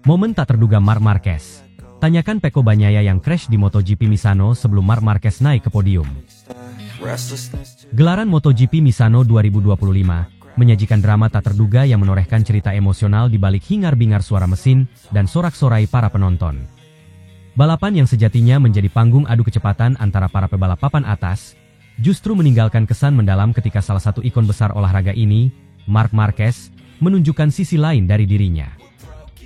Momen tak terduga Marc Marquez. Tanyakan Pecco Bagnaia yang crash di MotoGP Misano sebelum Marc Marquez naik ke podium. Gelaran MotoGP Misano 2025 menyajikan drama tak terduga yang menorehkan cerita emosional di balik hingar-bingar suara mesin dan sorak-sorai para penonton. Balapan yang sejatinya menjadi panggung adu kecepatan antara para pebalap papan atas, justru meninggalkan kesan mendalam ketika salah satu ikon besar olahraga ini, Marc Marquez, menunjukkan sisi lain dari dirinya.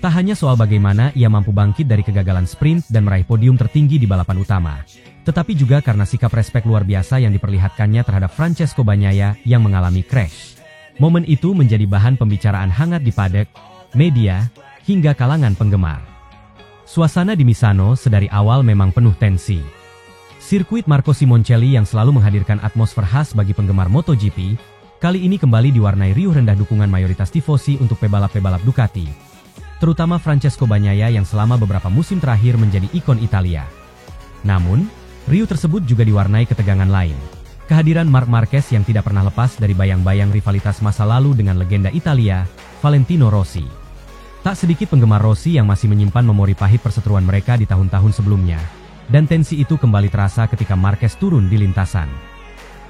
Tak hanya soal bagaimana ia mampu bangkit dari kegagalan sprint dan meraih podium tertinggi di balapan utama, tetapi juga karena sikap respek luar biasa yang diperlihatkannya terhadap Francesco Bagnaia yang mengalami crash. Momen itu menjadi bahan pembicaraan hangat di paddock, media, hingga kalangan penggemar. Suasana di Misano sedari awal memang penuh tensi. Sirkuit Marco Simoncelli yang selalu menghadirkan atmosfer khas bagi penggemar MotoGP, kali ini kembali diwarnai riuh rendah dukungan mayoritas tifosi untuk pebalap-pebalap Ducati, terutama Francesco Bagnaia yang selama beberapa musim terakhir menjadi ikon Italia. Namun, riuh tersebut juga diwarnai ketegangan lain. Kehadiran Marc Marquez yang tidak pernah lepas dari bayang-bayang rivalitas masa lalu dengan legenda Italia, Valentino Rossi. Tak sedikit penggemar Rossi yang masih menyimpan memori pahit perseteruan mereka di tahun-tahun sebelumnya, dan tensi itu kembali terasa ketika Marquez turun di lintasan.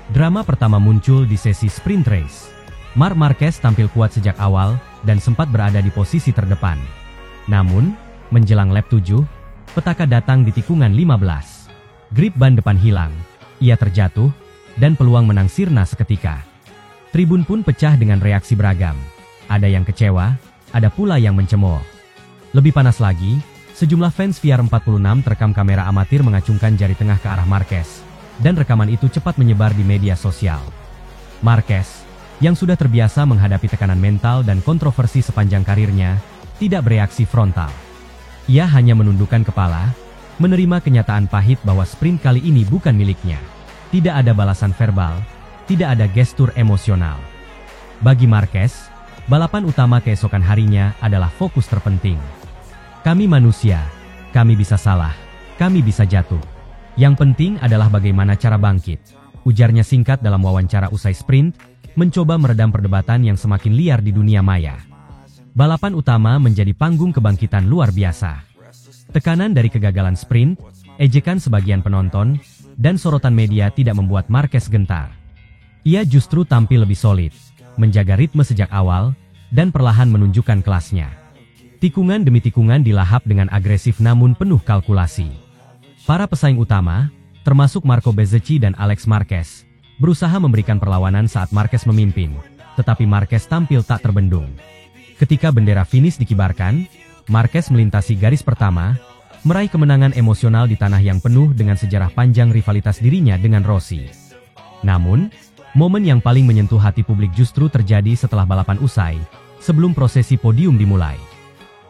Drama pertama muncul di sesi sprint race. Marc Marquez tampil kuat sejak awal dan sempat berada di posisi terdepan. Namun, menjelang lap 7, petaka datang di tikungan 15. Grip ban depan hilang, ia terjatuh, dan peluang menang sirna seketika. Tribun pun pecah dengan reaksi beragam. Ada yang kecewa, ada pula yang mencemooh. Lebih panas lagi, sejumlah fans VR46 terekam kamera amatir mengacungkan jari tengah ke arah Marquez, dan rekaman itu cepat menyebar di media sosial. Marquez, yang sudah terbiasa menghadapi tekanan mental dan kontroversi sepanjang karirnya, tidak bereaksi frontal. Ia hanya menundukkan kepala, menerima kenyataan pahit bahwa sprint kali ini bukan miliknya. Tidak ada balasan verbal, tidak ada gestur emosional. Bagi Marquez, balapan utama keesokan harinya adalah fokus terpenting. Kami manusia, kami bisa salah, kami bisa jatuh. Yang penting adalah bagaimana cara bangkit, ujarnya singkat dalam wawancara usai sprint, mencoba meredam perdebatan yang semakin liar di dunia maya. Balapan utama menjadi panggung kebangkitan luar biasa. Tekanan dari kegagalan sprint, ejekan sebagian penonton, dan sorotan media tidak membuat Marquez gentar. Ia justru tampil lebih solid, menjaga ritme sejak awal, dan perlahan menunjukkan kelasnya. Tikungan demi tikungan dilahap dengan agresif namun penuh kalkulasi. Para pesaing utama, termasuk Marco Bezzecchi dan Alex Marquez, berusaha memberikan perlawanan saat Marquez memimpin, tetapi Marquez tampil tak terbendung. Ketika bendera finish dikibarkan, Marquez melintasi garis pertama, meraih kemenangan emosional di tanah yang penuh dengan sejarah panjang rivalitas dirinya dengan Rossi. Namun, momen yang paling menyentuh hati publik justru terjadi setelah balapan usai, sebelum prosesi podium dimulai.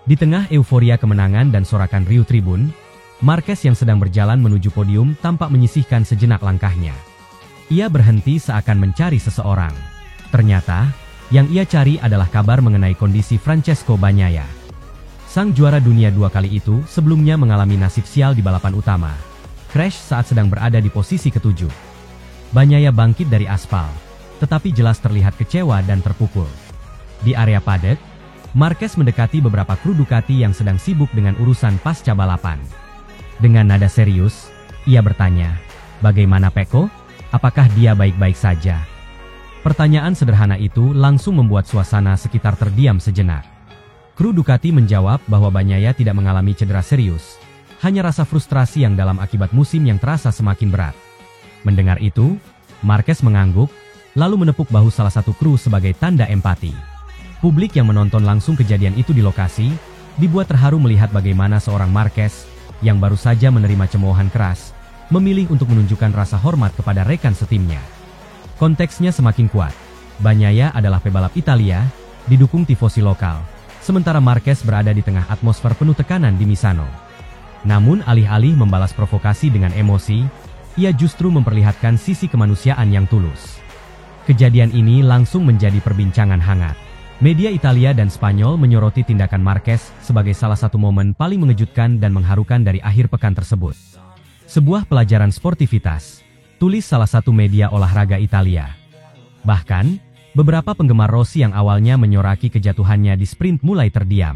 Di tengah euforia kemenangan dan sorakan riuh tribun, Marquez yang sedang berjalan menuju podium tampak menyisihkan sejenak langkahnya. Ia berhenti seakan mencari seseorang. Ternyata, yang ia cari adalah kabar mengenai kondisi Francesco Bagnaia. Sang juara dunia 2 kali itu sebelumnya mengalami nasib sial di balapan utama. Crash saat sedang berada di posisi ke-7. Bagnaia bangkit dari aspal, tetapi jelas terlihat kecewa dan terpukul. Di area paddock, Marquez mendekati beberapa kru Ducati yang sedang sibuk dengan urusan pasca balapan. Dengan nada serius, ia bertanya, "Bagaimana Pecco? Apakah dia baik-baik saja?" Pertanyaan sederhana itu langsung membuat suasana sekitar terdiam sejenak. Kru Ducati menjawab bahwa Bagnaia tidak mengalami cedera serius, hanya rasa frustrasi yang dalam akibat musim yang terasa semakin berat. Mendengar itu, Marquez mengangguk, lalu menepuk bahu salah satu kru sebagai tanda empati. Publik yang menonton langsung kejadian itu di lokasi, dibuat terharu melihat bagaimana seorang Marquez, yang baru saja menerima cemoohan keras, memilih untuk menunjukkan rasa hormat kepada rekan setimnya. Konteksnya semakin kuat. Bagnaia adalah pebalap Italia, didukung tifosi lokal, sementara Marquez berada di tengah atmosfer penuh tekanan di Misano. Namun alih-alih membalas provokasi dengan emosi, ia justru memperlihatkan sisi kemanusiaan yang tulus. Kejadian ini langsung menjadi perbincangan hangat. Media Italia dan Spanyol menyoroti tindakan Marquez sebagai salah satu momen paling mengejutkan dan mengharukan dari akhir pekan tersebut. Sebuah pelajaran sportivitas, tulis salah satu media olahraga Italia. Bahkan, Beberapa penggemar Rossi yang awalnya menyoraki kejatuhannya di sprint mulai terdiam.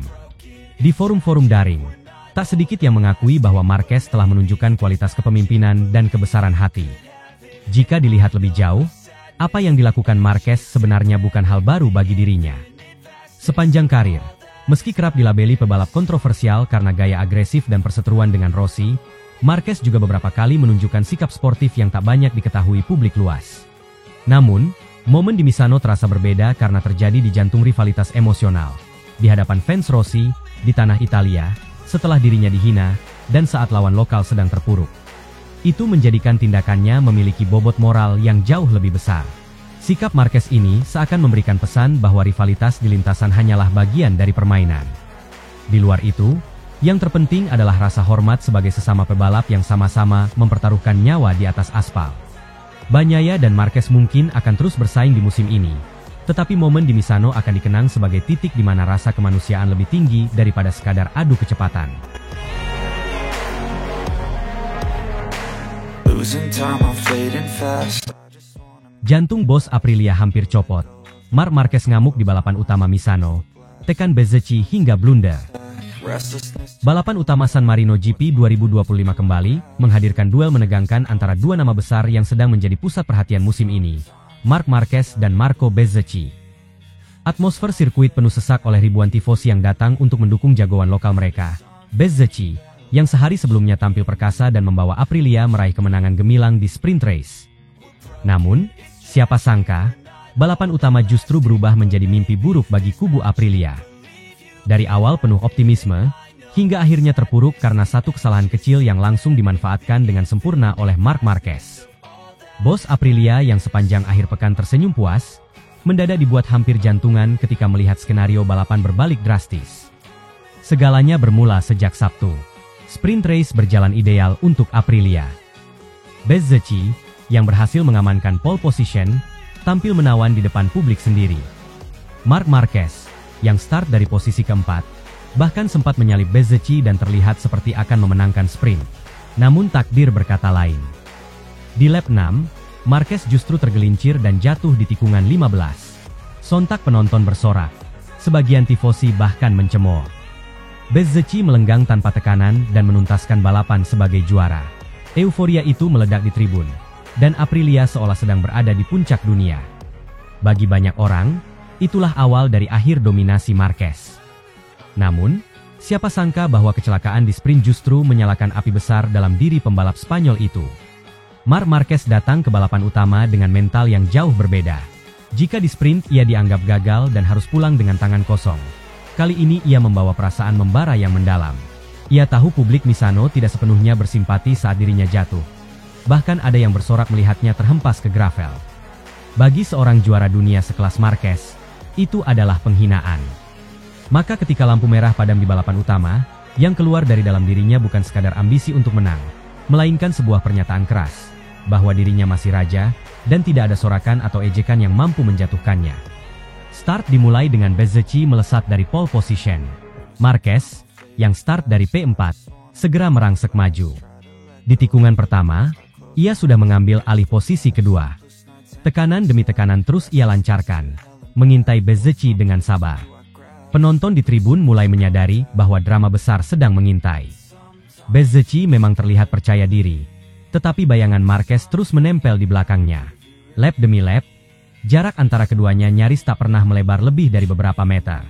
Di forum-forum daring, tak sedikit yang mengakui bahwa Marquez telah menunjukkan kualitas kepemimpinan dan kebesaran hati. Jika dilihat lebih jauh, apa yang dilakukan Marquez sebenarnya bukan hal baru bagi dirinya. Sepanjang karir, meski kerap dilabeli pebalap kontroversial karena gaya agresif dan perseteruan dengan Rossi, Marquez juga beberapa kali menunjukkan sikap sportif yang tak banyak diketahui publik luas. Namun, momen di Misano terasa berbeda karena terjadi di jantung rivalitas emosional, di hadapan fans Rossi, di tanah Italia, setelah dirinya dihina, dan saat lawan lokal sedang terpuruk. Itu menjadikan tindakannya memiliki bobot moral yang jauh lebih besar. Sikap Marquez ini seakan memberikan pesan bahwa rivalitas di lintasan hanyalah bagian dari permainan. Di luar itu, yang terpenting adalah rasa hormat sebagai sesama pebalap yang sama-sama mempertaruhkan nyawa di atas aspal. Bagnaia dan Marquez mungkin akan terus bersaing di musim ini, tetapi momen di Misano akan dikenang sebagai titik di mana rasa kemanusiaan lebih tinggi daripada sekadar adu kecepatan. Jantung bos Aprilia hampir copot. Marc Marquez ngamuk di balapan utama Misano, tekan Bezzecchi hingga blunder. Balapan utama San Marino GP 2025 kembali menghadirkan duel menegangkan antara dua nama besar yang sedang menjadi pusat perhatian musim ini, Marc Marquez dan Marco Bezzecchi. Atmosfer sirkuit penuh sesak oleh ribuan tifosi yang datang untuk mendukung jagoan lokal mereka. Bezzecchi, yang sehari sebelumnya tampil perkasa dan membawa Aprilia meraih kemenangan gemilang di sprint race. Namun, siapa sangka, balapan utama justru berubah menjadi mimpi buruk bagi kubu Aprilia. Dari awal penuh optimisme, hingga akhirnya terpuruk karena satu kesalahan kecil yang langsung dimanfaatkan dengan sempurna oleh Marc Marquez. Bos Aprilia yang sepanjang akhir pekan tersenyum puas, mendadak dibuat hampir jantungan ketika melihat skenario balapan berbalik drastis. Segalanya bermula sejak Sabtu. Sprint race berjalan ideal untuk Aprilia. Bezzecchi, yang berhasil mengamankan pole position, tampil menawan di depan publik sendiri. Marc Marquez, yang start dari posisi keempat, bahkan sempat menyalip Bezzecchi dan terlihat seperti akan memenangkan sprint. Namun takdir berkata lain. Di lap 6, Marquez justru tergelincir dan jatuh di tikungan 15. Sontak penonton bersorak. Sebagian tifosi bahkan mencemooh. Bezzecchi melenggang tanpa tekanan dan menuntaskan balapan sebagai juara. Euforia itu meledak di tribun, dan Aprilia seolah sedang berada di puncak dunia. Bagi banyak orang, itulah awal dari akhir dominasi Marquez. Namun, siapa sangka bahwa kecelakaan di sprint justru menyalakan api besar dalam diri pembalap Spanyol itu. Marc Marquez datang ke balapan utama dengan mental yang jauh berbeda. Jika di sprint ia dianggap gagal dan harus pulang dengan tangan kosong, kali ini ia membawa perasaan membara yang mendalam. Ia tahu publik Misano tidak sepenuhnya bersimpati saat dirinya jatuh. Bahkan ada yang bersorak melihatnya terhempas ke gravel. Bagi seorang juara dunia sekelas Marquez, itu adalah penghinaan. Maka ketika lampu merah padam di balapan utama, yang keluar dari dalam dirinya bukan sekadar ambisi untuk menang, melainkan sebuah pernyataan keras, bahwa dirinya masih raja, dan tidak ada sorakan atau ejekan yang mampu menjatuhkannya. Start dimulai dengan Bezzecchi melesat dari pole position. Marquez, yang start dari P4, segera merangsek maju. Di tikungan pertama, ia sudah mengambil alih posisi kedua. Tekanan demi tekanan terus ia lancarkan, mengintai Bezzecchi dengan sabar. Penonton di tribun mulai menyadari bahwa drama besar sedang mengintai. Bezzecchi memang terlihat percaya diri, tetapi bayangan Marquez terus menempel di belakangnya. Lap demi lap, jarak antara keduanya nyaris tak pernah melebar lebih dari beberapa meter.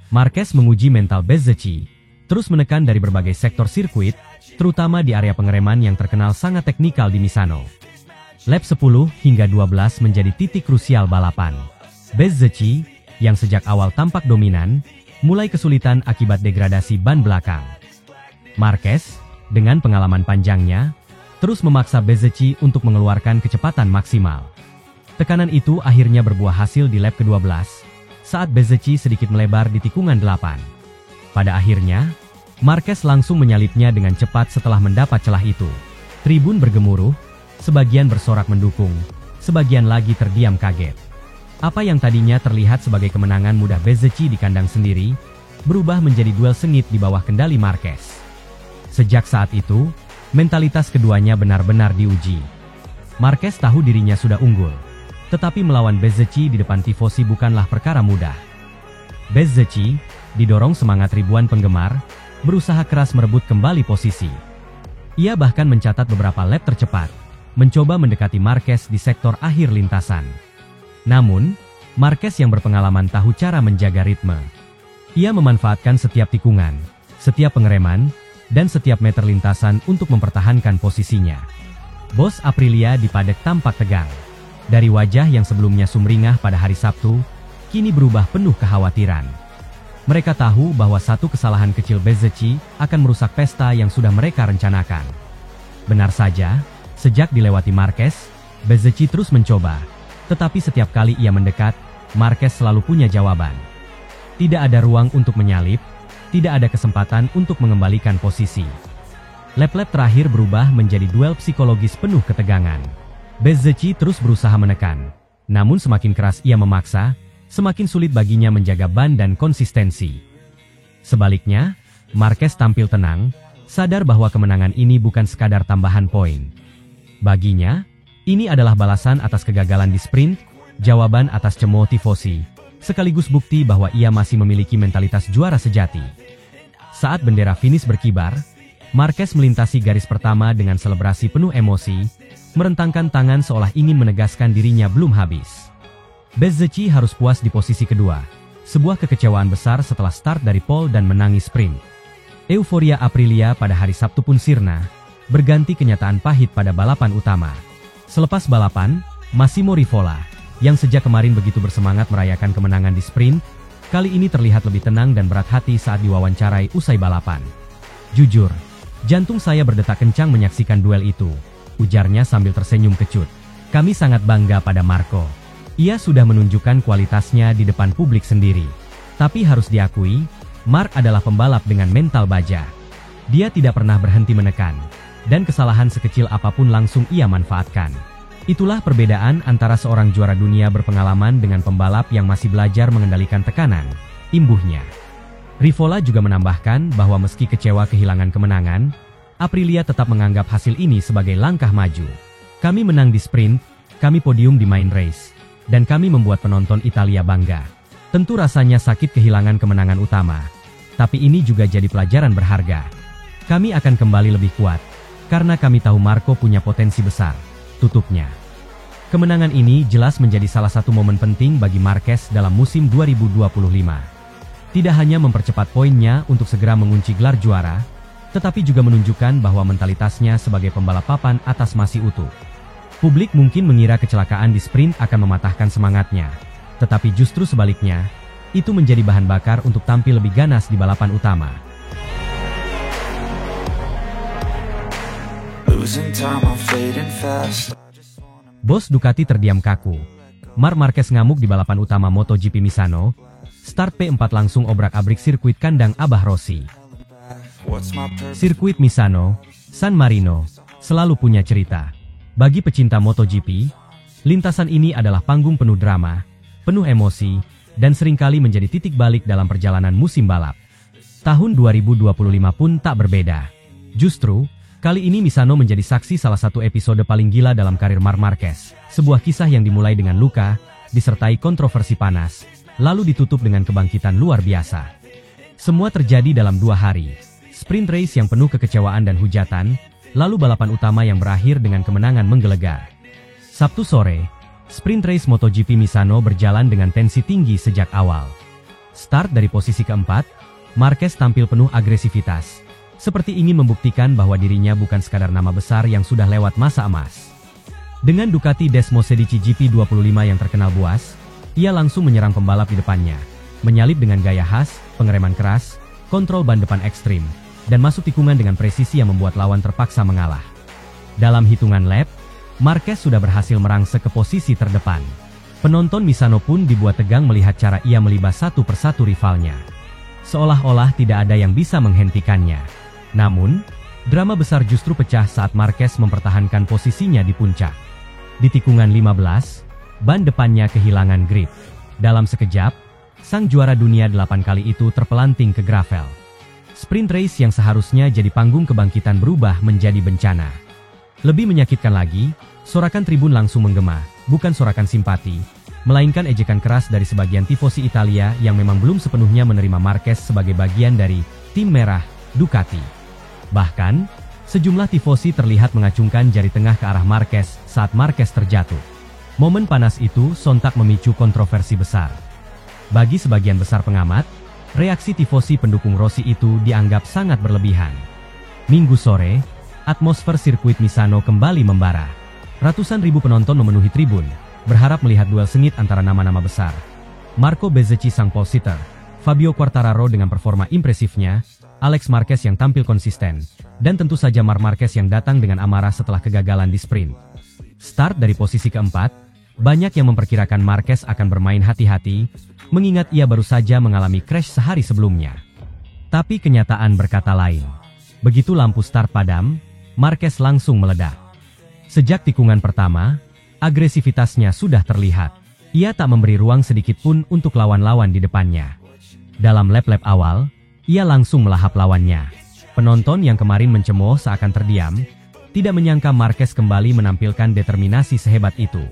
Marquez menguji mental Bezzecchi, terus menekan dari berbagai sektor sirkuit, terutama di area pengereman yang terkenal sangat teknikal di Misano. Lap 10 hingga 12 menjadi titik krusial balapan. Bezzecchi, yang sejak awal tampak dominan, mulai kesulitan akibat degradasi ban belakang. Marquez, dengan pengalaman panjangnya, terus memaksa Bezzecchi untuk mengeluarkan kecepatan maksimal. Tekanan itu akhirnya berbuah hasil di lap ke-12, saat Bezzecchi sedikit melebar di tikungan 8. Pada akhirnya, Marquez langsung menyalipnya dengan cepat setelah mendapat celah itu. Tribun bergemuruh, sebagian bersorak mendukung, sebagian lagi terdiam kaget. Apa yang tadinya terlihat sebagai kemenangan mudah Bezzecchi di kandang sendiri, berubah menjadi duel sengit di bawah kendali Marquez. Sejak saat itu, mentalitas keduanya benar-benar diuji. Marquez tahu dirinya sudah unggul. Tetapi melawan Bezzecchi di depan tifosi bukanlah perkara mudah. Bezzecchi, didorong semangat ribuan penggemar, berusaha keras merebut kembali posisi. Ia bahkan mencatat beberapa lap tercepat, mencoba mendekati Marquez di sektor akhir lintasan. Namun, Marquez yang berpengalaman tahu cara menjaga ritme. Ia memanfaatkan setiap tikungan, setiap pengereman, dan setiap meter lintasan untuk mempertahankan posisinya. Bos Aprilia dipadek tampak tegang. Dari wajah yang sebelumnya sumringah pada hari Sabtu, kini berubah penuh kekhawatiran. Mereka tahu bahwa satu kesalahan kecil Bezzecchi akan merusak pesta yang sudah mereka rencanakan. Benar saja, sejak dilewati Marquez, Bezzecchi terus mencoba. Tetapi setiap kali ia mendekat, Marquez selalu punya jawaban. Tidak ada ruang untuk menyalip, tidak ada kesempatan untuk mengembalikan posisi. Lap-lap terakhir berubah menjadi duel psikologis penuh ketegangan. Bezzecchi terus berusaha menekan. Namun semakin keras ia memaksa, semakin sulit baginya menjaga ban dan konsistensi. Sebaliknya, Marquez tampil tenang, sadar bahwa kemenangan ini bukan sekadar tambahan poin. Baginya, ini adalah balasan atas kegagalan di sprint, jawaban atas cemooh tifosi, sekaligus bukti bahwa ia masih memiliki mentalitas juara sejati. Saat bendera finish berkibar, Marquez melintasi garis pertama dengan selebrasi penuh emosi, merentangkan tangan seolah ingin menegaskan dirinya belum habis. Bezzecchi harus puas di posisi kedua, sebuah kekecewaan besar setelah start dari pole dan menangi sprint. Euforia Aprilia pada hari Sabtu pun sirna, berganti kenyataan pahit pada balapan utama. Selepas balapan, Massimo Rivola, yang sejak kemarin begitu bersemangat merayakan kemenangan di sprint, kali ini terlihat lebih tenang dan berat hati saat diwawancarai usai balapan. Jujur, jantung saya berdetak kencang menyaksikan duel itu, ujarnya sambil tersenyum kecut. Kami sangat bangga pada Marco. Ia sudah menunjukkan kualitasnya di depan publik sendiri. Tapi harus diakui, Marc adalah pembalap dengan mental baja. Dia tidak pernah berhenti menekan, dan kesalahan sekecil apapun langsung ia manfaatkan. Itulah perbedaan antara seorang juara dunia berpengalaman dengan pembalap yang masih belajar mengendalikan tekanan, imbuhnya. Rivola juga menambahkan bahwa meski kecewa kehilangan kemenangan, Aprilia tetap menganggap hasil ini sebagai langkah maju. Kami menang di sprint, kami podium di main race, dan kami membuat penonton Italia bangga. Tentu rasanya sakit kehilangan kemenangan utama, tapi ini juga jadi pelajaran berharga. Kami akan kembali lebih kuat, karena kami tahu Marco punya potensi besar, tutupnya. Kemenangan ini jelas menjadi salah satu momen penting bagi Marquez dalam musim 2025. Tidak hanya mempercepat poinnya untuk segera mengunci gelar juara, tetapi juga menunjukkan bahwa mentalitasnya sebagai pembalap papan atas masih utuh. Publik mungkin mengira kecelakaan di sprint akan mematahkan semangatnya, tetapi justru sebaliknya, itu menjadi bahan bakar untuk tampil lebih ganas di balapan utama. Bos Ducati terdiam kaku. Marc Marquez ngamuk di balapan utama MotoGP Misano. Start P4 langsung obrak-abrik sirkuit kandang Abah Rossi. Sirkuit Misano, San Marino, selalu punya cerita. Bagi pecinta MotoGP, lintasan ini adalah panggung penuh drama, penuh emosi, dan seringkali menjadi titik balik dalam perjalanan musim balap. Tahun 2025 pun tak berbeda. Justru, kali ini Misano menjadi saksi salah satu episode paling gila dalam karir Marc Marquez. Sebuah kisah yang dimulai dengan luka, disertai kontroversi panas, lalu ditutup dengan kebangkitan luar biasa. Semua terjadi dalam 2 hari. Sprint race yang penuh kekecewaan dan hujatan, lalu balapan utama yang berakhir dengan kemenangan menggelegar. Sabtu sore, sprint race MotoGP Misano berjalan dengan tensi tinggi sejak awal. Start dari posisi keempat, Marquez tampil penuh agresivitas, seperti ingin membuktikan bahwa dirinya bukan sekadar nama besar yang sudah lewat masa emas. Dengan Ducati Desmosedici GP25 yang terkenal buas, ia langsung menyerang pembalap di depannya, menyalip dengan gaya khas, pengereman keras, kontrol ban depan ekstrim, dan masuk tikungan dengan presisi yang membuat lawan terpaksa mengalah. Dalam hitungan lap, Marquez sudah berhasil merangsek ke posisi terdepan. Penonton Misano pun dibuat tegang melihat cara ia melibas satu persatu rivalnya. Seolah-olah tidak ada yang bisa menghentikannya. Namun, drama besar justru pecah saat Marquez mempertahankan posisinya di puncak. Di tikungan 15, ban depannya kehilangan grip. Dalam sekejap, sang juara dunia 8 kali itu terpelanting ke gravel. Sprint race yang seharusnya jadi panggung kebangkitan berubah menjadi bencana. Lebih menyakitkan lagi, sorakan tribun langsung menggema, bukan sorakan simpati, melainkan ejekan keras dari sebagian tifosi Italia yang memang belum sepenuhnya menerima Marquez sebagai bagian dari tim merah Ducati. Bahkan, sejumlah tifosi terlihat mengacungkan jari tengah ke arah Marquez saat Marquez terjatuh. Momen panas itu sontak memicu kontroversi besar. Bagi sebagian besar pengamat, reaksi tifosi pendukung Rossi itu dianggap sangat berlebihan. Minggu sore, atmosfer sirkuit Misano kembali membara. Ratusan ribu penonton memenuhi tribun, berharap melihat duel sengit antara nama-nama besar. Marco Bezzecchi sang pole sitter, Fabio Quartararo dengan performa impresifnya, Alex Marquez yang tampil konsisten, dan tentu saja Marc Marquez yang datang dengan amarah setelah kegagalan di sprint. Start dari posisi keempat, banyak yang memperkirakan Marquez akan bermain hati-hati, mengingat ia baru saja mengalami crash sehari sebelumnya. Tapi kenyataan berkata lain. Begitu lampu start padam, Marquez langsung meledak. Sejak tikungan pertama, agresivitasnya sudah terlihat. Ia tak memberi ruang sedikit pun untuk lawan-lawan di depannya. Dalam lap-lap awal, ia langsung melahap lawannya. Penonton yang kemarin mencemooh seakan terdiam, tidak menyangka Marquez kembali menampilkan determinasi sehebat itu.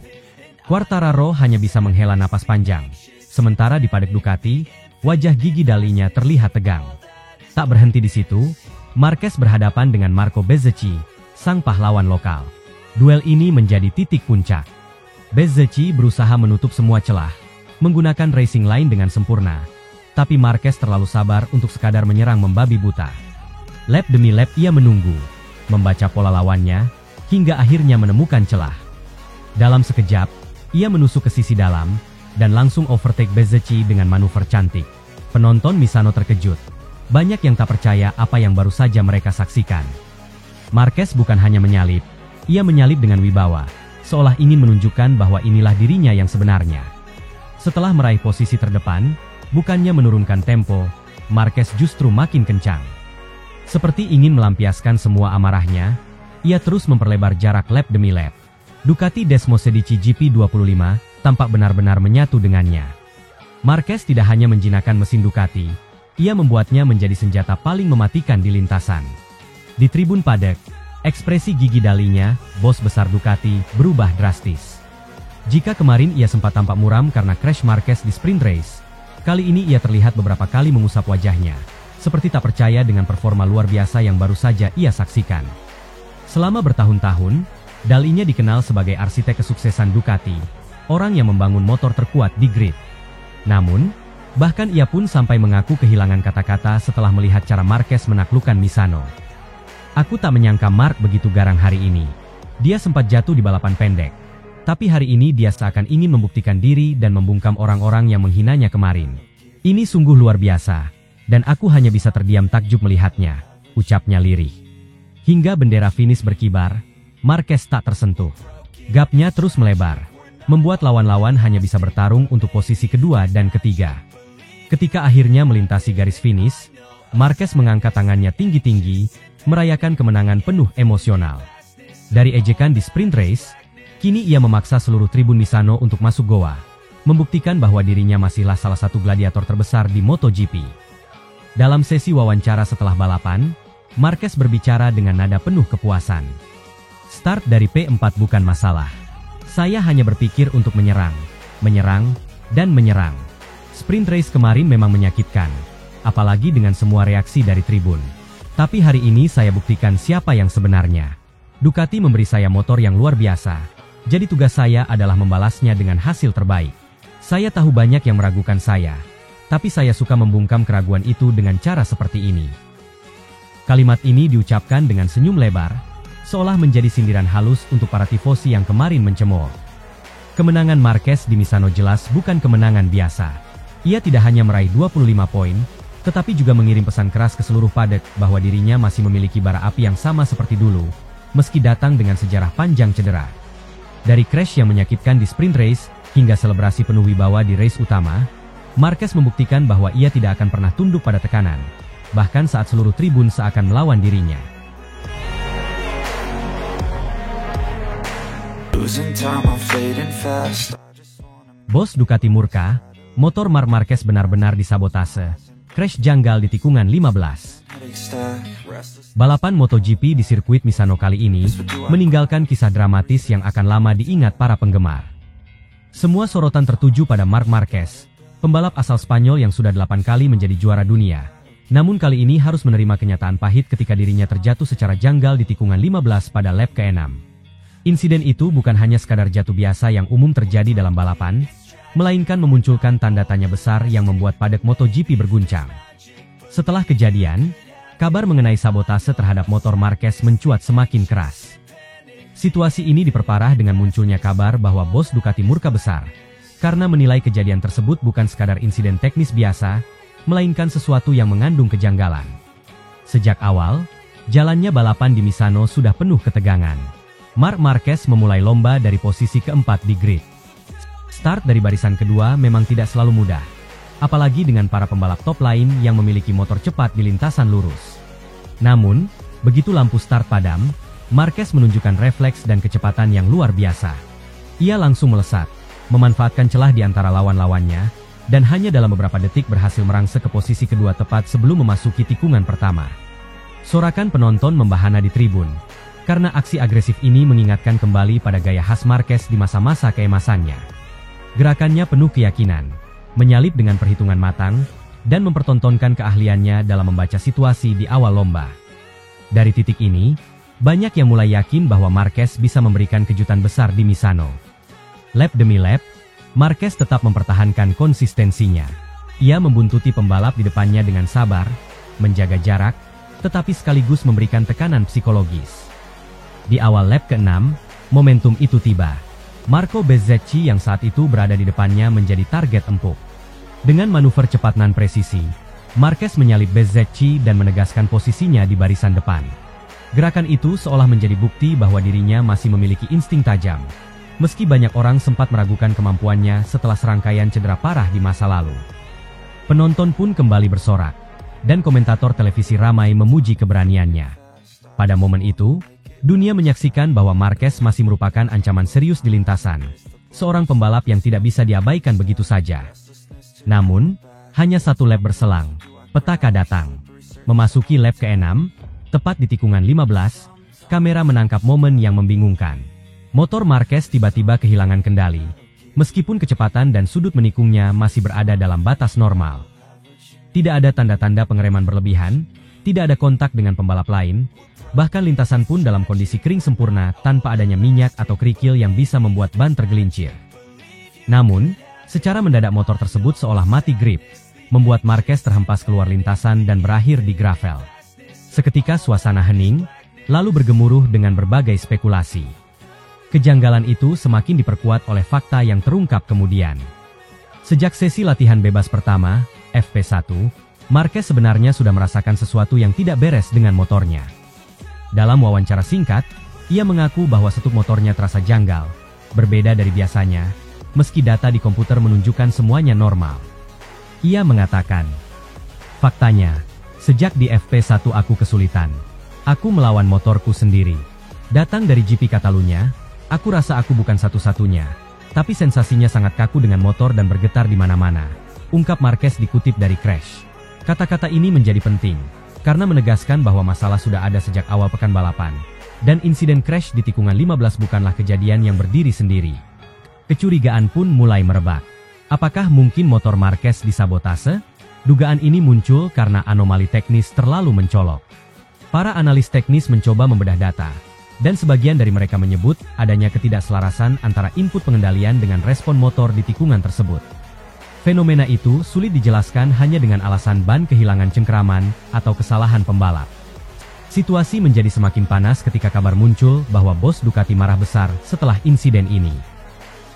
Quartararo hanya bisa menghela napas panjang. Sementara di paddock Ducati, wajah gigi dalinya terlihat tegang. Tak berhenti di situ, Marquez berhadapan dengan Marco Bezzecchi, sang pahlawan lokal. Duel ini menjadi titik puncak. Bezzecchi berusaha menutup semua celah, menggunakan racing line dengan sempurna. Tapi Marquez terlalu sabar untuk sekadar menyerang membabi buta. Lap demi lap ia menunggu, membaca pola lawannya, hingga akhirnya menemukan celah. Dalam sekejap, ia menusuk ke sisi dalam, dan langsung overtake Bezzecchi dengan manuver cantik. Penonton Misano terkejut. Banyak yang tak percaya apa yang baru saja mereka saksikan. Marquez bukan hanya menyalip, ia menyalip dengan wibawa, seolah ingin menunjukkan bahwa inilah dirinya yang sebenarnya. Setelah meraih posisi terdepan, bukannya menurunkan tempo, Marquez justru makin kencang. Seperti ingin melampiaskan semua amarahnya, ia terus memperlebar jarak lap demi lap. Ducati Desmosedici GP25 tampak benar-benar menyatu dengannya. Marquez tidak hanya menjinakkan mesin Ducati, ia membuatnya menjadi senjata paling mematikan di lintasan. Di tribun paddock, ekspresi gigi dalinya, bos besar Ducati, berubah drastis. Jika kemarin ia sempat tampak muram karena crash Marquez di sprint race, kali ini ia terlihat beberapa kali mengusap wajahnya, seperti tak percaya dengan performa luar biasa yang baru saja ia saksikan. Selama bertahun-tahun, dalinya dikenal sebagai arsitek kesuksesan Ducati, orang yang membangun motor terkuat di grid. Namun, bahkan ia pun sampai mengaku kehilangan kata-kata setelah melihat cara Marquez menaklukkan Misano. Aku tak menyangka Marc begitu garang hari ini. Dia sempat jatuh di balapan pendek. Tapi hari ini dia seakan ingin membuktikan diri dan membungkam orang-orang yang menghinanya kemarin. Ini sungguh luar biasa. Dan aku hanya bisa terdiam takjub melihatnya, ucapnya lirih. Hingga bendera finish berkibar, Marquez tak tersentuh. Gapnya terus melebar, membuat lawan-lawan hanya bisa bertarung untuk posisi kedua dan ketiga. Ketika akhirnya melintasi garis finish, Marquez mengangkat tangannya tinggi-tinggi, merayakan kemenangan penuh emosional. Dari ejekan di sprint race, kini ia memaksa seluruh tribun Misano untuk masuk goa, membuktikan bahwa dirinya masihlah salah satu gladiator terbesar di MotoGP. Dalam sesi wawancara setelah balapan, Marquez berbicara dengan nada penuh kepuasan. Start dari P4 bukan masalah. Saya hanya berpikir untuk menyerang, dan menyerang. Sprint race kemarin memang menyakitkan, apalagi dengan semua reaksi dari tribun. Tapi hari ini saya buktikan siapa yang sebenarnya. Ducati memberi saya motor yang luar biasa, jadi tugas saya adalah membalasnya dengan hasil terbaik. Saya tahu banyak yang meragukan saya, tapi saya suka membungkam keraguan itu dengan cara seperti ini. Kalimat ini diucapkan dengan senyum lebar, seolah menjadi sindiran halus untuk para tifosi yang kemarin mencemooh. Kemenangan Marquez di Misano jelas bukan kemenangan biasa. Ia tidak hanya meraih 25 poin, tetapi juga mengirim pesan keras ke seluruh paddock bahwa dirinya masih memiliki bara api yang sama seperti dulu, meski datang dengan sejarah panjang cedera. Dari crash yang menyakitkan di sprint race, hingga selebrasi penuh wibawa di race utama, Marquez membuktikan bahwa ia tidak akan pernah tunduk pada tekanan, bahkan saat seluruh tribun seakan melawan dirinya. Bos Ducati murka, motor Marc Marquez benar-benar disabotase. Crash janggal di tikungan 15. Balapan MotoGP di sirkuit Misano kali ini meninggalkan kisah dramatis yang akan lama diingat para penggemar. Semua sorotan tertuju pada Marc Marquez, pembalap asal Spanyol yang sudah 8 kali menjadi juara dunia. Namun kali ini harus menerima kenyataan pahit ketika dirinya terjatuh secara janggal di tikungan 15 pada lap ke-6. Insiden itu bukan hanya sekadar jatuh biasa yang umum terjadi dalam balapan, melainkan memunculkan tanda tanya besar yang membuat padek MotoGP berguncang. Setelah kejadian, kabar mengenai sabotase terhadap motor Marquez mencuat semakin keras. Situasi ini diperparah dengan munculnya kabar bahwa bos Ducati murka besar, karena menilai kejadian tersebut bukan sekadar insiden teknis biasa, melainkan sesuatu yang mengandung kejanggalan. Sejak awal, jalannya balapan di Misano sudah penuh ketegangan. Marc Marquez memulai lomba dari posisi keempat di grid. Start dari barisan kedua memang tidak selalu mudah, apalagi dengan para pembalap top lain yang memiliki motor cepat di lintasan lurus. Namun, begitu lampu start padam, Marquez menunjukkan refleks dan kecepatan yang luar biasa. Ia langsung melesat, memanfaatkan celah di antara lawan-lawannya, dan hanya dalam beberapa detik berhasil merangsek ke posisi kedua tepat sebelum memasuki tikungan pertama. Sorakan penonton membahana di tribun, karena aksi agresif ini mengingatkan kembali pada gaya khas Marquez di masa-masa keemasannya. Gerakannya penuh keyakinan, menyalip dengan perhitungan matang, dan mempertontonkan keahliannya dalam membaca situasi di awal lomba. Dari titik ini, banyak yang mulai yakin bahwa Marquez bisa memberikan kejutan besar di Misano. Lap demi lap, Marquez tetap mempertahankan konsistensinya. Ia membuntuti pembalap di depannya dengan sabar, menjaga jarak, tetapi sekaligus memberikan tekanan psikologis. Di awal lap ke-6, momentum itu tiba. Marco Bezzecchi yang saat itu berada di depannya menjadi target empuk. Dengan manuver cepat nan presisi, Marquez menyalip Bezzecchi dan menegaskan posisinya di barisan depan. Gerakan itu seolah menjadi bukti bahwa dirinya masih memiliki insting tajam, meski banyak orang sempat meragukan kemampuannya setelah serangkaian cedera parah di masa lalu. Penonton pun kembali bersorak, dan komentator televisi ramai memuji keberaniannya. Pada momen itu, dunia menyaksikan bahwa Marquez masih merupakan ancaman serius di lintasan, seorang pembalap yang tidak bisa diabaikan begitu saja. Namun, hanya satu lap berselang, petaka datang. Memasuki lap ke-6, tepat di tikungan 15, kamera menangkap momen yang membingungkan. Motor Marquez tiba-tiba kehilangan kendali, meskipun kecepatan dan sudut menikungnya masih berada dalam batas normal. Tidak ada tanda-tanda pengereman berlebihan, tidak ada kontak dengan pembalap lain, bahkan lintasan pun dalam kondisi kering sempurna tanpa adanya minyak atau kerikil yang bisa membuat ban tergelincir. Namun, secara mendadak motor tersebut seolah mati grip, membuat Marquez terhempas keluar lintasan dan berakhir di gravel. Seketika suasana hening, lalu bergemuruh dengan berbagai spekulasi. Kejanggalan itu semakin diperkuat oleh fakta yang terungkap kemudian. Sejak sesi latihan bebas pertama, FP1, Marquez sebenarnya sudah merasakan sesuatu yang tidak beres dengan motornya. Dalam wawancara singkat, ia mengaku bahwa setup motornya terasa janggal, berbeda dari biasanya, meski data di komputer menunjukkan semuanya normal. Ia mengatakan, "Faktanya, sejak di FP1 aku kesulitan. Aku melawan motorku sendiri. Datang dari GP Catalunya, aku rasa aku bukan satu-satunya. Tapi sensasinya sangat kaku dengan motor dan bergetar di mana-mana," ungkap Marquez dikutip dari Crash. Kata-kata ini menjadi penting, karena menegaskan bahwa masalah sudah ada sejak awal pekan balapan. Dan insiden crash di tikungan 15 bukanlah kejadian yang berdiri sendiri. Kecurigaan pun mulai merebak. Apakah mungkin motor Marquez disabotase? Dugaan ini muncul karena anomali teknis terlalu mencolok. Para analis teknis mencoba membedah data, dan sebagian dari mereka menyebut adanya ketidakselarasan antara input pengendalian dengan respon motor di tikungan tersebut. Fenomena itu sulit dijelaskan hanya dengan alasan ban kehilangan cengkeraman atau kesalahan pembalap. Situasi menjadi semakin panas ketika kabar muncul bahwa bos Ducati marah besar setelah insiden ini.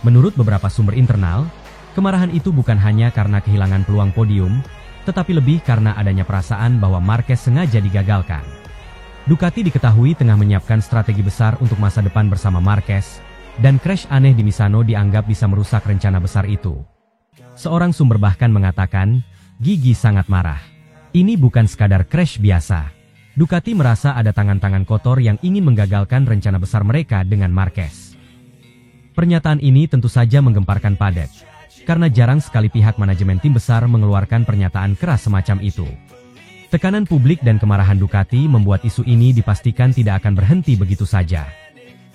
Menurut beberapa sumber internal, kemarahan itu bukan hanya karena kehilangan peluang podium, tetapi lebih karena adanya perasaan bahwa Marquez sengaja digagalkan. Ducati diketahui tengah menyiapkan strategi besar untuk masa depan bersama Marquez, dan crash aneh di Misano dianggap bisa merusak rencana besar itu. Seorang sumber bahkan mengatakan, Gigi sangat marah. Ini bukan sekadar crash biasa. Ducati merasa ada tangan-tangan kotor yang ingin menggagalkan rencana besar mereka dengan Marquez. Pernyataan ini tentu saja menggemparkan Paddock, karena jarang sekali pihak manajemen tim besar mengeluarkan pernyataan keras semacam itu. Tekanan publik dan kemarahan Ducati membuat isu ini dipastikan tidak akan berhenti begitu saja.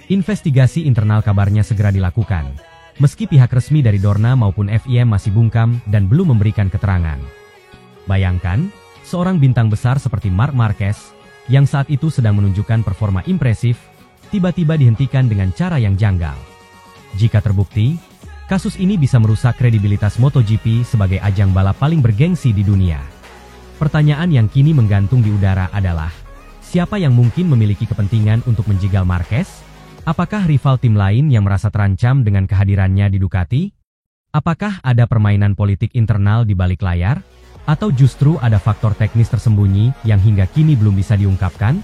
Investigasi internal kabarnya segera dilakukan, meski pihak resmi dari Dorna maupun FIM masih bungkam dan belum memberikan keterangan. Bayangkan, seorang bintang besar seperti Marc Marquez, yang saat itu sedang menunjukkan performa impresif, tiba-tiba dihentikan dengan cara yang janggal. Jika terbukti, kasus ini bisa merusak kredibilitas MotoGP sebagai ajang balap paling bergengsi di dunia. Pertanyaan yang kini menggantung di udara adalah, siapa yang mungkin memiliki kepentingan untuk menjegal Marquez? Apakah rival tim lain yang merasa terancam dengan kehadirannya di Ducati? Apakah ada permainan politik internal di balik layar? Atau justru ada faktor teknis tersembunyi yang hingga kini belum bisa diungkapkan?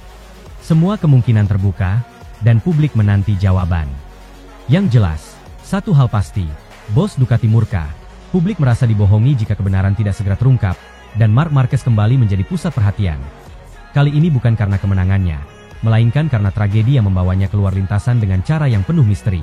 Semua kemungkinan terbuka, dan publik menanti jawaban. Yang jelas, satu hal pasti, bos Ducati murka. Publik merasa dibohongi jika kebenaran tidak segera terungkap, dan Marc Marquez kembali menjadi pusat perhatian. Kali ini bukan karena kemenangannya, melainkan karena tragedi yang membawanya keluar lintasan dengan cara yang penuh misteri.